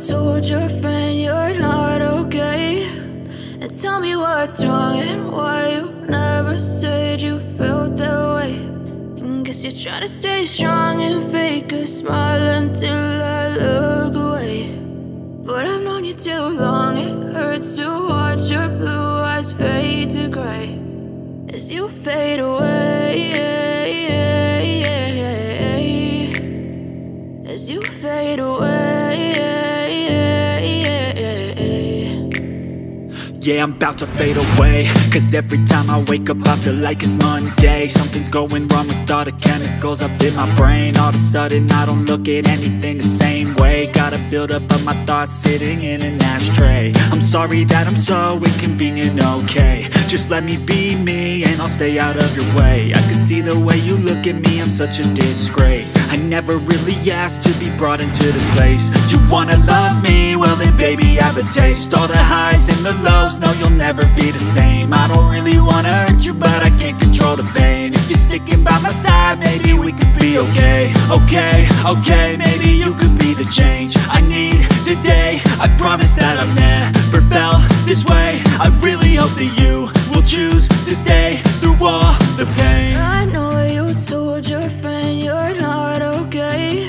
told your friend you're not okay? And tell me what's wrong and why you never said you felt that way. And guess you're trying to stay strong and fake a smile until I look away. But I've known you too long, it hurts to watch your blue eyes fade to gray as you fade away, as you fade away. Yeah, I'm about to fade away, cause every time I wake up I feel like it's Monday. Something's going wrong with all the chemicals up in my brain. All of a sudden I don't look at anything the same way. Got a buildup of my thoughts sitting in an ashtray. I'm sorry that I'm so inconvenient, okay? Just let me be me and I'll stay out of your way. I can see the way you look at me, I'm such a disgrace. I never really asked to be brought into this place. You wanna love me? Well then baby have a taste. All the highs and the lows, no you'll never be the same. I don't really wanna hurt you but I can't control the pain. If you're sticking by my side maybe we could be okay. Okay, maybe you could be the change I need today. I promise that I've never felt this way. I really hope that you will choose to stay through all the pain. I know you told your friend you're not okay.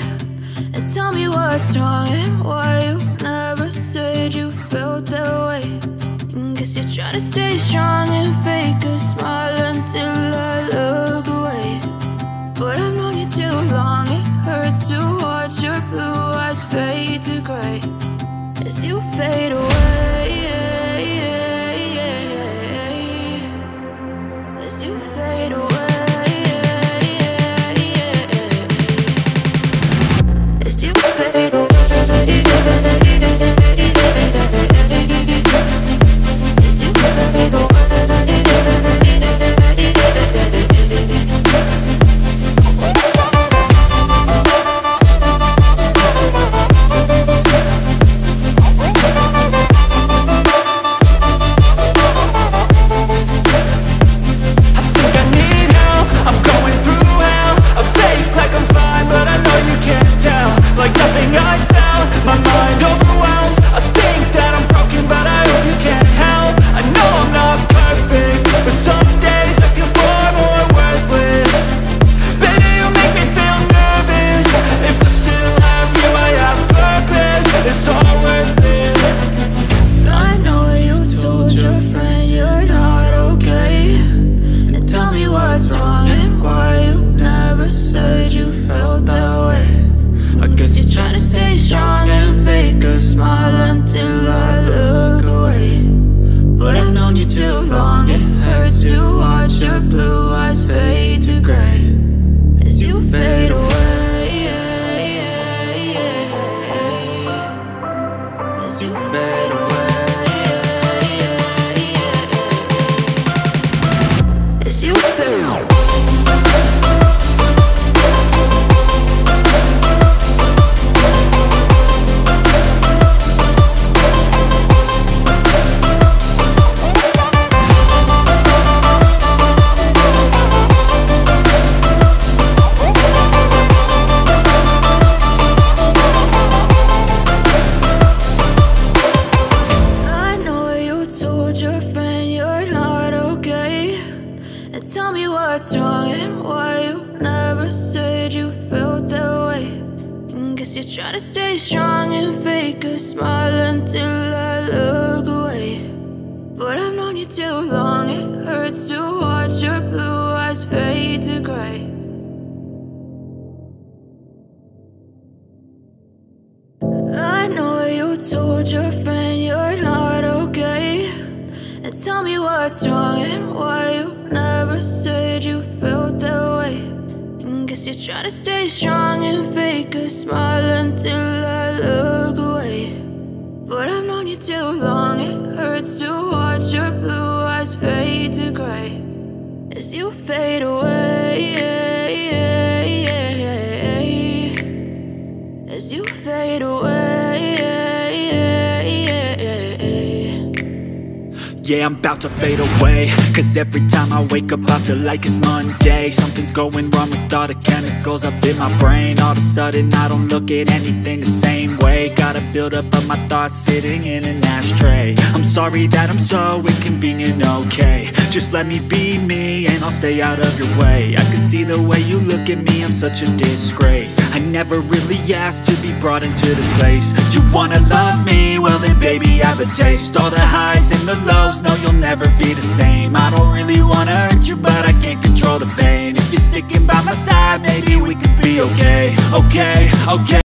And tell me what's wrong and why you never said you felt that way. And guess you're trying to stay strong and fake a smile until I look away. But I've known you too long, it hurts to watch your blue eyes fade to gray as you fade away, as you fade away, as you fade away. Yeah, I'm about to fade away, cause every time I wake up I feel like it's Monday. Something's going wrong with all the chemicals up in my brain. All of a sudden I don't look at anything the same way. Got a buildup of my thoughts sitting in an ashtray. I'm sorry that I'm so inconvenient, okay. Just let me be me and I'll stay out of your way. I can see the way you look at me, I'm such a disgrace. I never really asked to be brought into this place. You wanna love me? Well then baby, have a taste. All the highs and the lows, no you'll never be the same. I don't really wanna hurt you, but I can't control the pain. If you're sticking by my side, maybe we could be okay. Okay, okay.